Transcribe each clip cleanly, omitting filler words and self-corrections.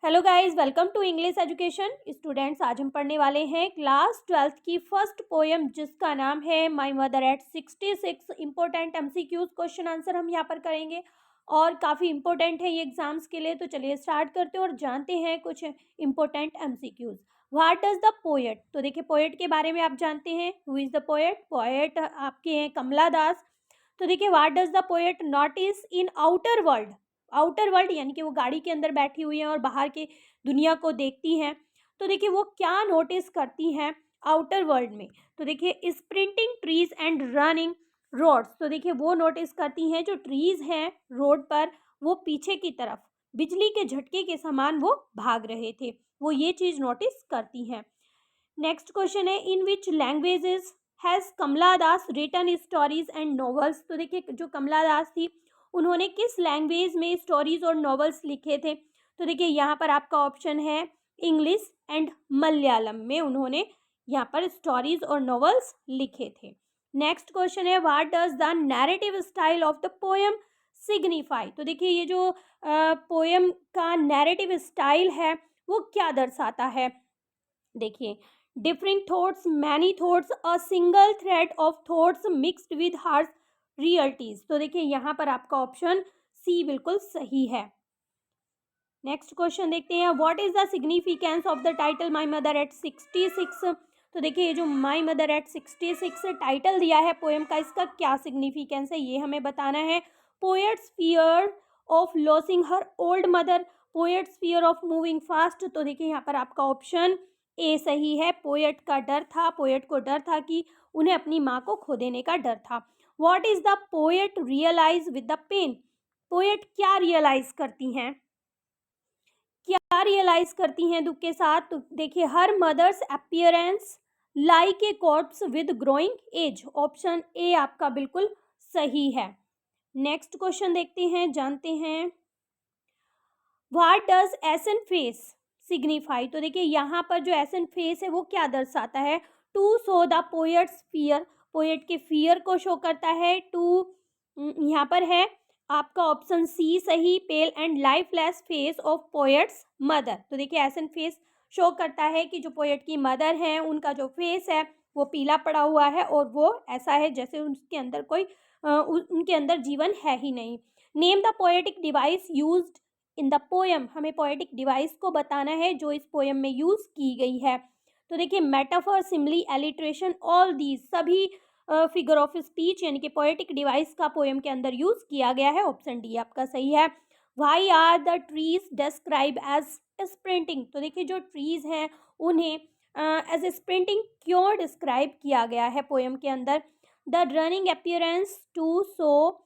Hello guys, welcome to English education. Students, आज हम पढ़ने वाले हैं क्लास 12th की फर्स्ट पोएम जिसका नाम है my mother eight 66। Important MCQs question answer हम यहाँ पर करेंगे और काफ़ी इंपॉर्टेंट है ये एग्जाम्स के लिए। तो चलिए स्टार्ट करते हैं और जानते हैं कुछ important MCQs. What does the poet, तो देखिए पोएट के बारे में आप जानते हैं। Who is the poet? Poet आपके हैं कमला दास। तो देखिए what does the poet notice in outer world. Outer world यानी कि वो गाड़ी के अंदर बैठी हुई हैं और बाहर के दुनिया को देखती हैं। तो देखिए वो क्या नोटिस करती हैं आउटर वर्ल्ड में। तो देखिए sprinting trees and running roads. तो देखिए वो नोटिस करती हैं जो ट्रीज हैं रोड पर वो पीछे की तरफ बिजली के झटके के समान वो भाग रहे थे, वो ये चीज नोटिस करती हैं। नेक्स्ट क्वेश्चन है in which languages has Kamala Das written stories and novels. तो देखिए जो कमला दास थी उन्होंने किस लैंग्वेज में स्टोरीज और नॉवेल्स लिखे थे। तो देखिए यहाँ पर आपका ऑप्शन है इंग्लिश एंड मलयालम में उन्होंने यहाँ पर स्टोरीज और नॉवेल्स लिखे थे। नेक्स्ट क्वेश्चन है what does the narrative style of the poem signify. तो देखिए ये जो पोएम का नैरेटिव स्टाइल है वो क्या दर्शाता है। देखिए differing thoughts, many thoughts, a single thread of thoughts mixed with harsh realities. तो देखिए यहाँ पर आपका ऑप्शन सी बिल्कुल सही है। नेक्स्ट क्वेश्चन देखते हैं what is the significance of the title my mother eight 66। तो देखिए ये जो माय मदर एट 66 टाइटल दिया है पोएम का, इसका क्या सिग्निफिकेंस है ये हमें बताना है। Poets fear of losing her old mother, poets fear of moving fast. तो देखिए यहाँ पर आपका ऑप्शन ए सही है। पोएट का डर था, पोएट को डर था कि उन्हें अपनी माँ को खो देने का डर था। What is the poet realise with the pain. Poet क्या रियलाइज करती हैं, क्या रियलाइज करती हैं दुख के साथ। तो देखिए हर mother's appearance like a corpse with growing age. Option A आपका बिल्कुल सही है। नेक्स्ट क्वेश्चन देखते हैं, जानते हैं what does essence face signify. तो देखिए यहाँ पर जो एसन फेस है वो क्या दर्शाता है। To show the poet's fear, poet के फियर को शो करता है। टू यहाँ पर है आपका ऑप्शन सी सही, pale and lifeless face of poets mother. तो देखिए एसन फेस शो करता है कि जो पोएट की मदर हैं उनका जो फेस है वो पीला पड़ा हुआ है और वो ऐसा है जैसे उनके अंदर कोई उनके अंदर जीवन है ही नहीं। Name the poetic device used in the poem, हमें पोएटिक डिवाइस को बताना है जो इस पोएम में यूज की गई है। तो देखिए metaphor, Simli, alliteration, all these सभी फिगर ऑफ स्पीच यानी कि पोएटिक डिवाइस का पोएम के अंदर यूज किया गया है। ऑप्शन डी आपका सही है। Why are the trees describe as sprinting. तो देखिए जो ट्रीज हैं उन्हें एज स्प्रिंटिंग क्यों डिस्क्राइब किया गया है पोएम के अंदर। The running appearance to so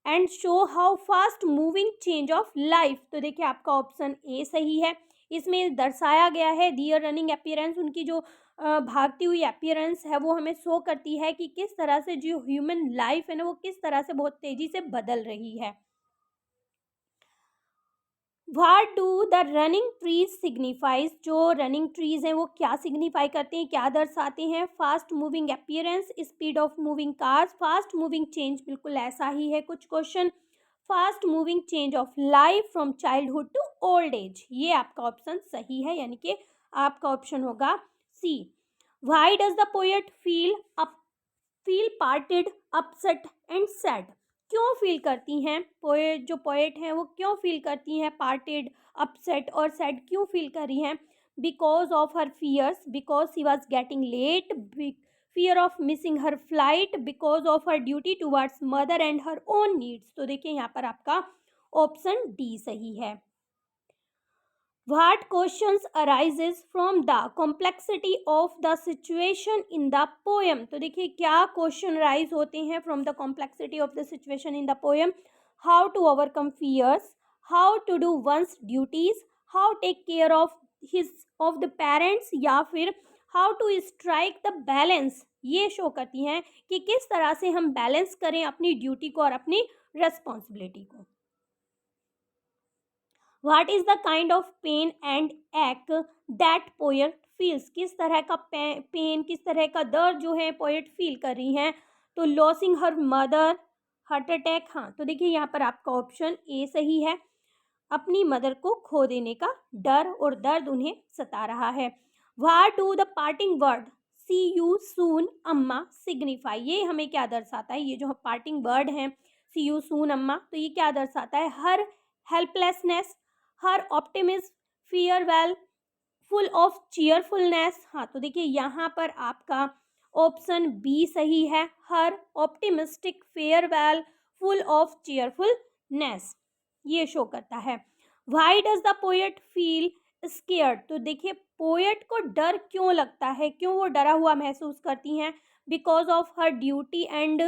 and show how fast moving change of life. तो देखिए आपका ऑप्शन ए सही है। इसमें दर्शाया गया है दियर रनिंग अपीयरेंस, उनकी जो भागती हुई अपीयरेंस है वो हमें शो करती है कि किस तरह से जो ह्यूमन लाइफ है ना वो किस तरह से बहुत तेजी से बदल रही है। What do the running trees signifies, जो रनिंग ट्रीज हैं वो क्या सिग्निफाई करते हैं, क्या दर्शाते हैं। Fast moving appearance, speed of moving cars, fast moving change, बिल्कुल ऐसा ही है कुछ question. Fast moving change of life from childhood to old age, ये आपका ऑप्शन सही है यानी कि आपका ऑप्शन होगा C. Why does the poet feel parted, upset and sad. क्यों फील करती हैं पोएट, जो पोएट हैं वो क्यों फील करती हैं पार्टेड, अपसेट और सैड क्यों फील कर रही हैं। Because of her fears, because she was getting late, fear of missing her flight, because of her duty towards mother and her own needs. तो देखिए यहाँ पर आपका ऑप्शन डी सही है। What questions arises from the complexity of the situation in the poem। तो देखिए क्या क्वेश्चन राइज होते हैं from the complexity of the situation in the poem. How to overcome fears, how to do one's duties, how take care of the parents, या फिर how to strike the balance. ये show करती हैं कि किस तरह से हम बैलेंस करें अपनी ड्यूटी को और अपनी रेस्पॉन्सिबिलिटी को। What is the kind of pain and ache that poet feels, किस तरह का पेन, किस तरह का दर्द जो है पोएट फील कर रही हैं। तो losing her mother, heart attack. हाँ तो देखिए यहाँ पर आपका ऑप्शन ए सही है। अपनी मदर को खो देने का डर और दर्द उन्हें सता रहा है। What do the parting word see you soon Amma signify, ये हमें क्या दर्शाता है? ये जो पार्टिंग वर्ड है सी यू सून अम्मा, तो ये क्या दर्शाता है? Her helplessness, her optimism, farewell, full of cheerfulness. हाँ, तो देखिए यहाँ पर आपका ऑप्शन बी सही है, her optimistic, farewell, full of cheerfulness, ये शो करता है। Why does the poet feel scared, तो देखिए पोएट को डर क्यों लगता है, क्यों वो डरा हुआ महसूस करती हैं? Because of her duty and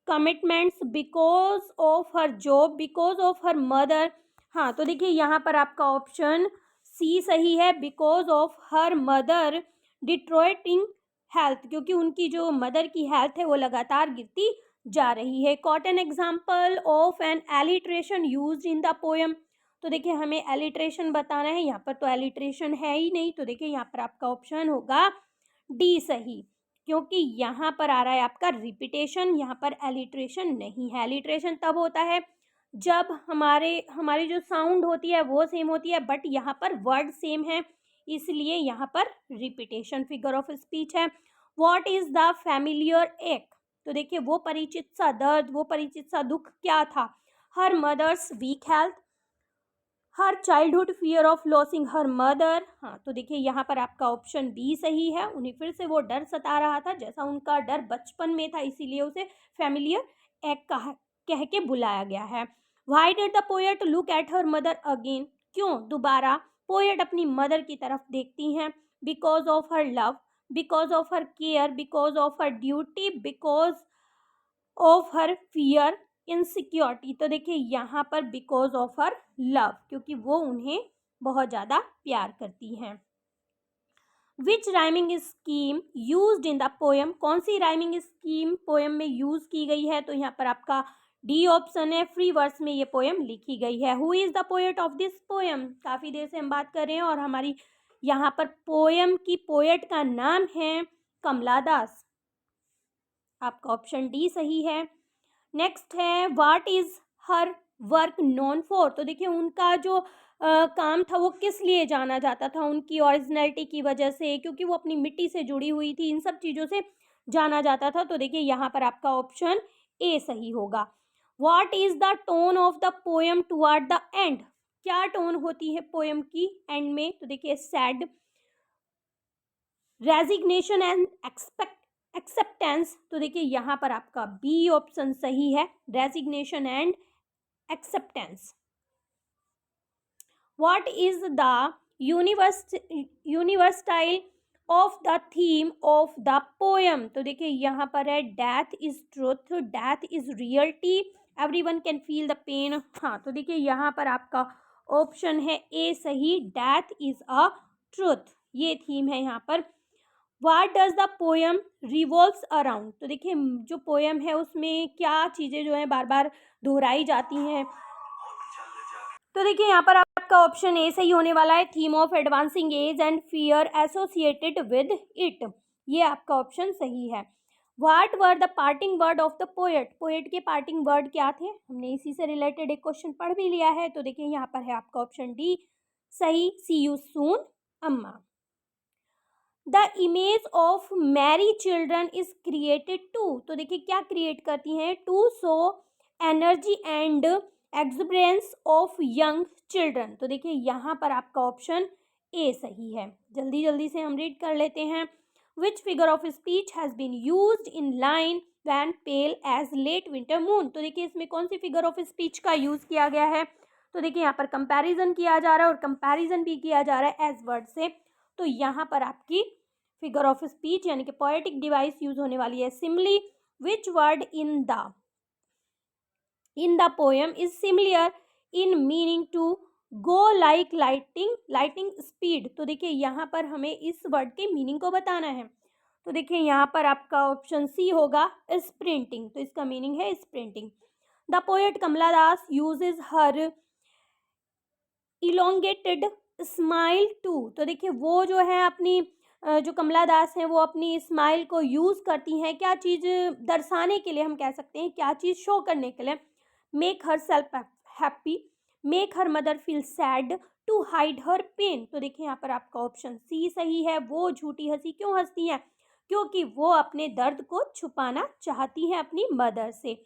commitments, because of her job, because of her mother. हाँ, तो देखिए यहाँ पर आपका ऑप्शन सी सही है, because of her mother deteriorating health, क्योंकि उनकी जो मदर की हेल्थ है वो लगातार गिरती जा रही है। Quote an example of an alliteration use in the poem, तो देखिए हमें एलिट्रेशन बताना है, यहाँ पर तो एलिट्रेशन है ही नहीं, तो देखिए यहाँ पर आपका ऑप्शन होगा डी सही, क्योंकि यहाँ पर आ रहा है आपका रिपीटेशन, यहाँ पर एलिट्रेशन नहीं है। एलिट्रेशन तब होता है जब हमारी जो साउंड होती है वो सेम होती है, बट यहाँ पर वर्ड सेम है, इसलिए यहाँ पर रिपीटेशन फिगर ऑफ स्पीच है। व्हाट इज द फैमिलियर एक, तो देखिए वो परिचित सा दर्द, वो परिचित सा दुख क्या था? Her mother's weak health, her childhood fear of losing her mother. हाँ, तो देखिए यहाँ पर आपका ऑप्शन बी सही है, उन्हें फिर से वो डर सता रहा था, जैसा उनका डर बचपन में था, इसीलिए उसे फैमिलियर एक कह के बुलाया गया है। Why did the poet look at her mother again, क्यों दोबारा पोएट अपनी मदर की तरफ देखती हैं? Because of her love, because of her care, because of her duty, because of her fear insecurity, तो देखिए यहाँ पर बिकॉज ऑफ हर लव, क्योंकि वो उन्हें बहुत ज़्यादा प्यार करती हैं। Which rhyming scheme used in the poem, कौन सी राइमिंग स्कीम पोएम में यूज की गई है? तो यहाँ पर आपका डी ऑप्शन है, फ्री वर्स में ये पोएम लिखी गई है। Who is the poet of this poem, काफ़ी देर से हम बात कर रहे हैं और हमारी यहाँ पर पोएम की पोएट का नाम है कमला दास, आपका ऑप्शन डी सही है। नेक्स्ट है what is her work known for, तो देखिए उनका जो काम था वो किस लिए जाना जाता था? उनकी ओरिजिनलिटी की वजह से, क्योंकि वो अपनी मिट्टी से जुड़ी हुई थी, इन सब चीज़ों से जाना जाता था, तो देखिए यहाँ पर आपका ऑप्शन ए सही होगा। What is the tone of the poem toward the end, क्या टोन होती है पोएम की एंड में? तो देखिए सैड, रेजिग्नेशन एंड एक्सेप्टेंस, तो देखिए यहाँ पर आपका बी ऑप्शन सही है, resignation and acceptance. What is the universal of the theme of the poem, तो देखिए यहाँ पर है death is truth, death is reality, everyone can feel the pain. हाँ, तो देखिए यहाँ पर आपका ऑप्शन है ए सही, डेथ इज अ ट्रुथ, ये थीम है यहाँ पर। What does the poem revolves around, तो देखिए जो पोएम है उसमें क्या चीज़ें जो है बार बार दोहराई जाती हैं? तो देखिए यहाँ पर आपका ऑप्शन ए सही होने वाला है, theme of advancing age and fear associated with it, ये आपका ऑप्शन सही है। What were the parting word of the poet, poet के पार्टिंग वर्ड क्या थे? हमने इसी से रिलेटेड एक क्वेश्चन पढ़ भी लिया है, तो देखिए यहाँ पर है आपका ऑप्शन डी सही, सी you soon Amma. The image of merry children is created to, तो देखिए क्या क्रिएट करती हैं? To show energy and exuberance of young children, तो देखिए यहाँ पर आपका ऑप्शन ए सही है। जल्दी जल्दी से हम रीड कर लेते हैं। Which figure of speech has been used in line wan pale as late winter moon, तो देखिए इसमें कौन सी फिगर ऑफ स्पीच का यूज़ किया गया है? तो देखिए यहाँ पर कंपैरिजन किया जा रहा है और कंपैरिजन भी किया जा रहा है एज वर्ड से, तो यहाँ पर आपकी फिगर ऑफ स्पीच यानी कि पोएटिक डिवाइस यूज होने वाली है simile. Which word in the poem is similar in meaning to go like lighting speed, तो देखिए यहाँ पर हमें इस वर्ड के मीनिंग को बताना है, तो देखिए यहाँ पर आपका ऑप्शन सी होगा स्प्रिंटिंग, तो इसका मीनिंग है sprinting. The poet Kamala Das uses her elongated smile too, तो देखिए वो जो है अपनी जो कमला दास हैं वो अपनी स्माइल को यूज़ करती हैं, क्या चीज़ दर्शाने के लिए, हम कह सकते हैं क्या चीज़ शो करने के लिए? Make herself happy, make her mother feel sad to hide her pain. तो देखिए यहाँ पर आपका ऑप्शन सी सही है। वो झूठी हंसी क्यों हंसती हैं? क्योंकि वो अपने दर्द को छुपाना चाहती हैं अपनी मदर से।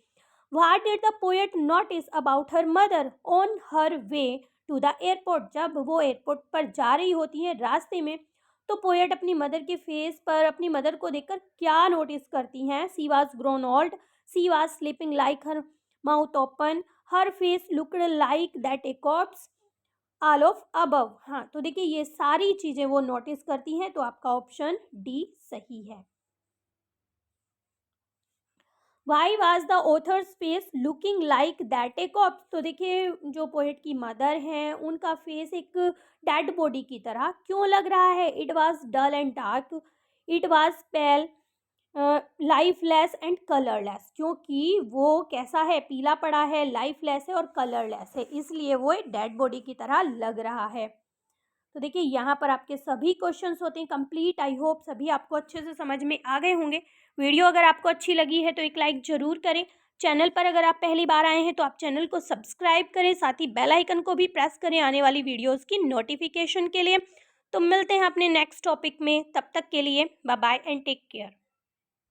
What did the poet notice about her mother on her way to the airport? जब वो एयरपोर्ट पर जा रही होती हैं रास्ते में, तो पोएट अपनी मदर के फेस पर अपनी मदर को देखकर क्या नोटिस करती हैं? She was grown old, she was sleeping like her mouth open, her face looked like that a corpse, all of above. हाँ, तो देखिए ये सारी चीजें वो नोटिस करती हैं, तो आपका ऑप्शन डी सही है। Why was the author's face looking like that a corpse? तो देखिए जो पोएट की मदर हैं उनका फेस एक डेड बॉडी की तरह क्यों लग रहा है? It was dull and dark, it was pale, lifeless and colourless. क्योंकि वो कैसा है? पीला पड़ा है, लाइफलेस है और कलरलेस है, इसलिए वो एक डेड बॉडी की तरह लग रहा है। तो देखिए यहाँ पर आपके सभी क्वेश्चंस होते हैं कंप्लीट। आई होप सभी आपको अच्छे से समझ में आ गए होंगे। वीडियो अगर आपको अच्छी लगी है तो एक लाइक ज़रूर करें। चैनल पर अगर आप पहली बार आए हैं तो आप चैनल को सब्सक्राइब करें, साथ ही बेल आइकन को भी प्रेस करें आने वाली वीडियोज़ की नोटिफिकेशन के लिए। तो मिलते हैं अपने नेक्स्ट टॉपिक में, तब तक के लिए bye bye and take care.